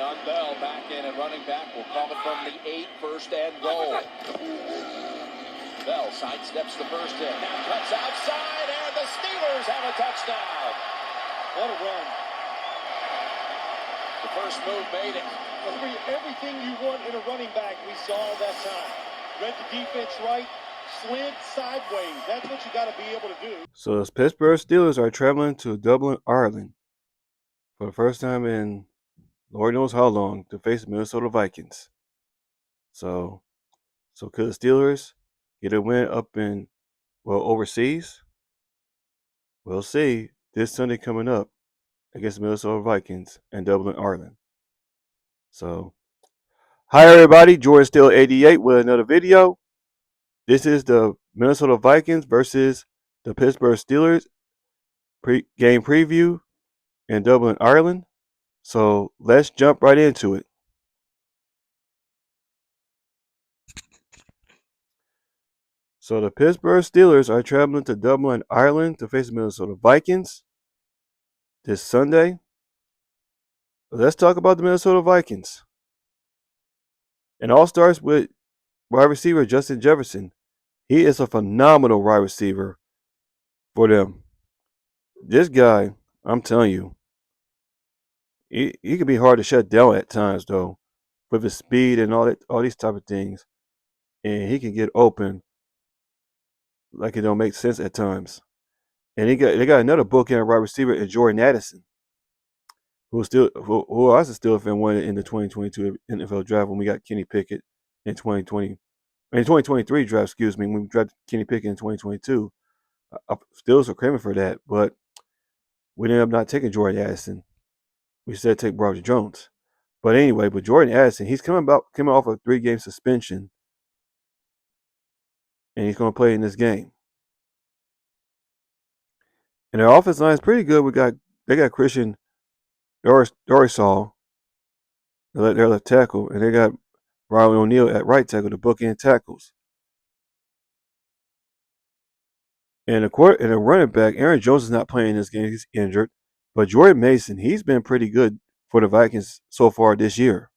on Bell, back in and running back. We'll call it from the 8, first and goal. Bell sidesteps the first hit. Now cuts outside, and the Steelers have a touchdown. What a run. The first move made it. Everything you want in a running back, we saw that time. Read the defense right, slid sideways. That's what you got to be able to do. So the Pittsburgh Steelers are traveling to Dublin, Ireland for the first time in Lord knows how long to face the Minnesota Vikings. So could the Steelers get a win up in, overseas? We'll see this Sunday coming up against the Minnesota Vikings in Dublin, Ireland. So, hi everybody, Jordan Steele 88 with another video. This is the Minnesota Vikings versus the Pittsburgh Steelers game preview in Dublin, Ireland. So let's jump right into it. So the Pittsburgh Steelers are traveling to Dublin, Ireland to face the Minnesota Vikings this Sunday. Let's talk about the Minnesota Vikings. It all starts with wide receiver Justin Jefferson. He is a phenomenal wide receiver for them. This guy, I'm telling you, he can be hard to shut down at times, though, with his speed and all these type of things. And he can get open like it don't make sense at times. And they got another bookend wide receiver in Jordan Addison, who I was still a fan won in the 2022 NFL draft when we got Kenny Pickett in 2023 draft, excuse me, when we drafted Kenny Pickett in 2022. I still was craving for that, but we ended up not taking Jordan Addison. We said take Roger Jones. But anyway, Jordan Addison, he's coming off a 3-game suspension, and he's going to play in this game. And their offense line is pretty good. They got Christian Dorisall, their left tackle, and they got Riley O'Neal at right tackle, the bookend tackles. And a running back, Aaron Jones is not playing this game; he's injured. But Jordan Mason, he's been pretty good for the Vikings so far this year.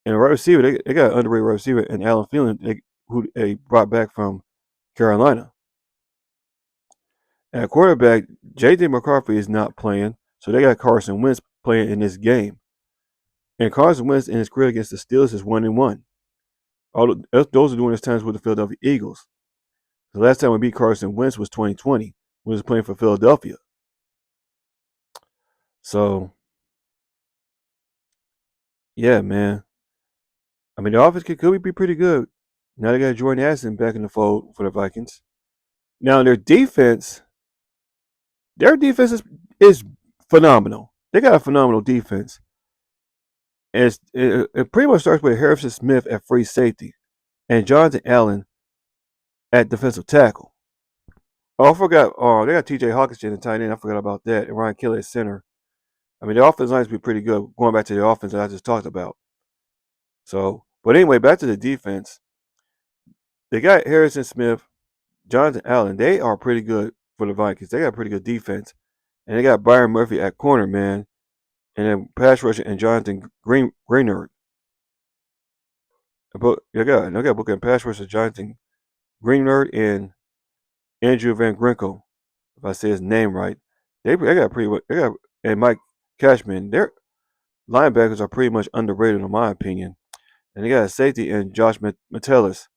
And a right receiver, they got an underrated right receiver in Alan Thielen, who they brought back from Carolina. And at quarterback, J.J. McCarthy is not playing, so they got Carson Wentz playing in this game. And Carson Wentz in his career against the Steelers is 1-1. Those are doing his times with the Philadelphia Eagles. The last time we beat Carson Wentz was 2020, when he was playing for Philadelphia. So, yeah, man. I mean, the offense could be pretty good. Now they got Jordan Addison back in the fold for the Vikings. Now their defense is phenomenal. They got a phenomenal defense. And it pretty much starts with Harrison Smith at free safety and Jonathan Allen at defensive tackle. Oh, I forgot. Oh, they got T.J. Hawkinson in tight end. I forgot about that. And Ryan Kelly at center. I mean, the offense lines be pretty good. Going back to the offense that I just talked about. So, but anyway, back to the defense. They got Harrison Smith, Jonathan Allen. They are pretty good for the Vikings. They got a pretty good defense. And they got Byron Murphy at corner, man. And then pass rusher and Jonathan Greenard. They got booking pass rusher Jonathan Greenard and Andrew Van Ginkel, if I say his name right. They got and Mike Cashman. Their linebackers are pretty much underrated in my opinion. And they got a safety in Josh Metellus.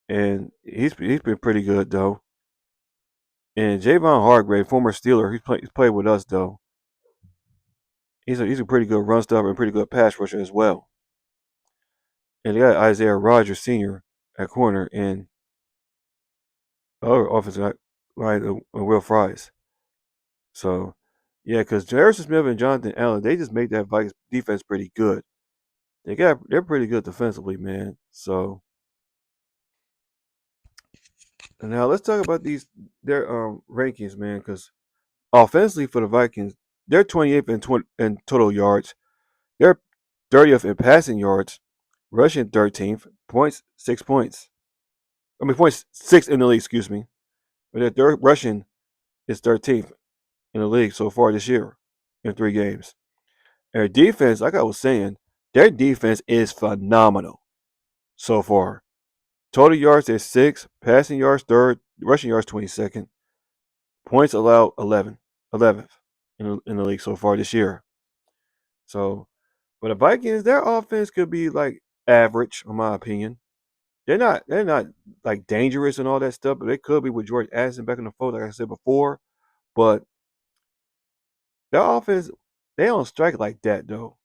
And he's been pretty good though. And Javon Hargrave, former Steeler, he's played with us though. He's a pretty good run stopper and pretty good pass rusher as well. And they got Isaiah Rodgers Sr. at corner and other offensive line Will Fries. So, yeah, because Harrison Smith and Jonathan Allen, they just make that Vikings defense pretty good. They're pretty good defensively, man. So, and now let's talk about their rankings, man. Because offensively for the Vikings, they're 28th in total yards. They're 30th in passing yards, rushing 13th, points 6 points. I mean, points 6 in the league, excuse me. But their rushing is 13th. in the league so far this year in 3 games. Their defense, like I was saying, their defense is phenomenal so far. Total yards at 6, passing yards 3rd, rushing yards 22nd, points allowed 11th in the league so far this year. So, but the Vikings, their offense could be like average, in my opinion. They're not like dangerous and all that stuff, but they could be with Jordan Addison back in the fold, like I said before. But their offense, they don't strike like that though.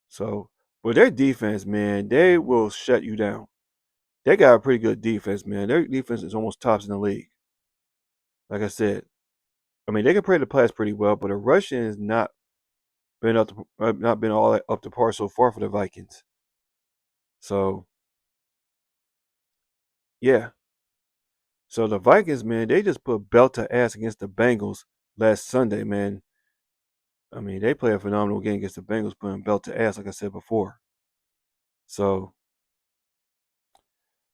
So, but their defense, man, they will shut you down. They got a pretty good defense, man. Their defense is almost tops in the league. Like I said, I mean they can play the pass pretty well, but the rushing has not been all that up to par so far for the Vikings. So yeah, so the Vikings, man, they just put belt to ass against the Bengals last Sunday, man. I mean they play a phenomenal game against the Bengals, putting belt to ass, like I said before. So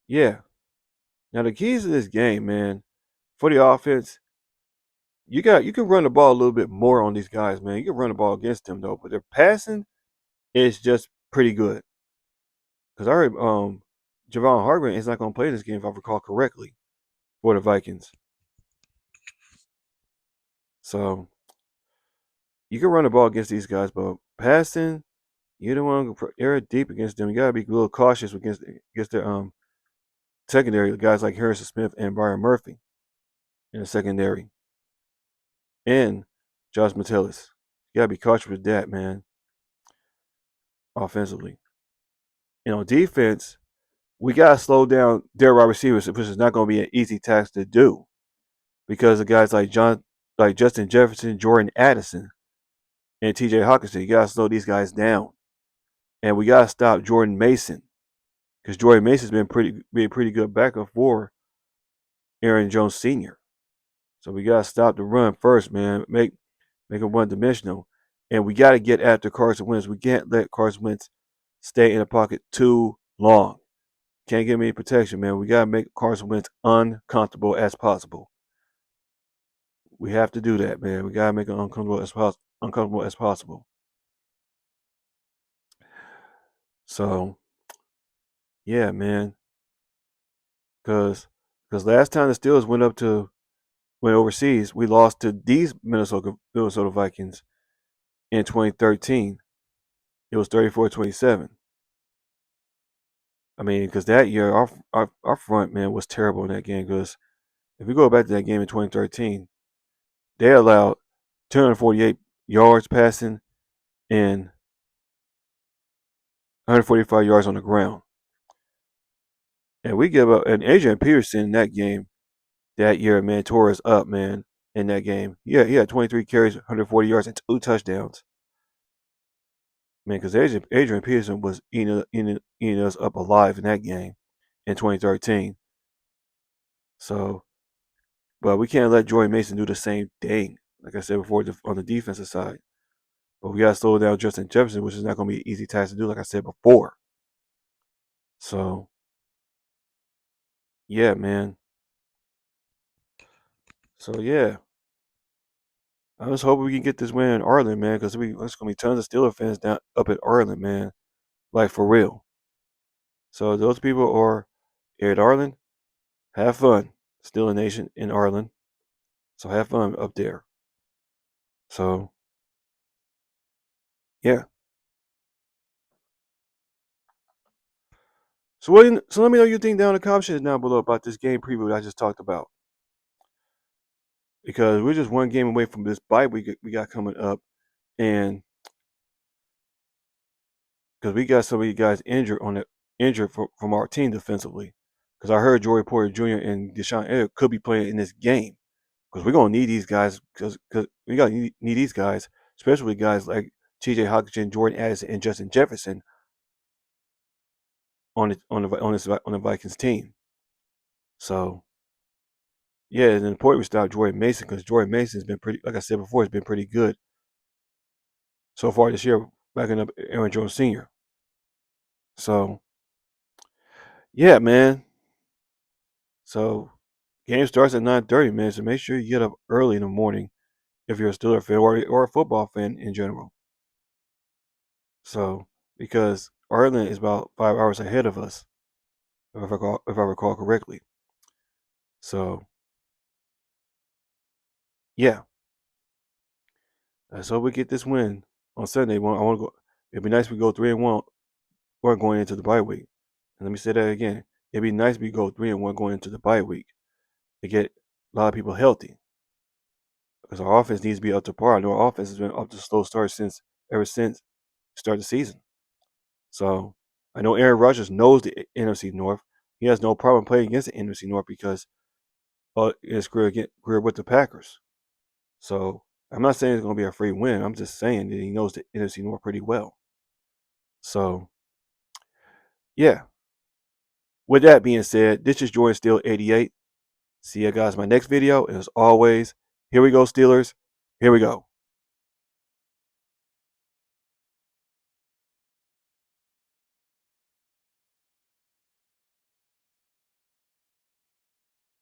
yeah, now the keys to this game, man, for the offense, you can run the ball a little bit more on these guys, man. You can run the ball against them though, but their passing is just pretty good. Because I heard Javon Hargrave is not going to play this game if I recall correctly for the Vikings. So you can run the ball against these guys, but passing, you don't want to air it deep against them. You gotta be a little cautious against their secondary guys like Harrison Smith and Brian Murphy in the secondary, and Josh Metellus. You gotta be cautious with that, man. Offensively, defense, we gotta slow down their wide receivers, which is not going to be an easy task to do because of guys like Justin Jefferson, Jordan Addison, and T.J. Hawkinson. You gotta slow these guys down, and we gotta stop Jordan Mason because Jordan Mason's been pretty good backup for Aaron Jones Sr. So we gotta stop the run first, man. Make him one dimensional, and we gotta get after Carson Wentz. We can't let Carson Wentz stay in the pocket too long. Can't give him any protection, man. We gotta make Carson Wentz uncomfortable as possible. We have to do that, man. We gotta make him uncomfortable as possible. So, yeah, man. Cause last time the Steelers went overseas, we lost to these Minnesota Vikings in 2013. It was 34-27. I mean, because that year our front man was terrible in that game. Because if we go back to that game in 2013, they allowed 248 yards passing and 145 yards on the ground. And we give up. And Adrian Peterson in that game that year, man, tore us up, man, in that game. Yeah, he had 23 carries, 140 yards, and 2 touchdowns. Man, because Adrian Peterson was eating us up alive in that game in 2013. So, but we can't let Jordan Mason do the same thing, like I said before, on the defensive side. But we got to slow down Justin Jefferson, which is not going to be an easy task to do, like I said before. So, yeah, man. So, yeah. I just hope we can get this win in Arlen, man, because there's going to be tons of Steelers fans down up at Arlen, man. Like, for real. So, those people are here at Arlen. Have fun. Steeler Nation in Arlen. So, have fun up there. So, yeah. So, let me know your thing down in the comment section down below about this game preview that I just talked about. Because we're just one game away from this bye we got coming up. And because we got some of you guys injured from our team defensively. Because I heard Joey Porter Jr. and Deshaun Elliott could be playing in this game. Because we're gonna need these guys. Because we gotta need these guys, especially guys like T.J. Hawkinson, Jordan Addison, and Justin Jefferson on the Vikings team. So yeah, it's important we stop Jordan Mason because Jordan Mason's been pretty. Like I said before, it's been pretty good so far this year, backing up Aaron Jones Sr. So yeah, man. So game starts at 9:30, man. So make sure you get up early in the morning if you're a Steelers fan or a football fan in general. So, because Ireland is about 5 hours ahead of us, if I recall correctly. So, yeah. So we get this win on Sunday. I want to go. It'd be nice if we go 3-1 or going into the bye week. And let me say that again. It'd be nice if we go 3-1 going into the bye week to get a lot of people healthy. Because our offense needs to be up to par. I know our offense has been up to a slow start ever since the start of the season. So I know Aaron Rodgers knows the NFC North. He has no problem playing against the NFC North because his career with the Packers. So I'm not saying it's going to be a free win. I'm just saying that he knows the NFC North pretty well. So, yeah. With that being said, this is Jordan Steele 88. See you guys in my next video. And as always, here we go, Steelers. Here we go.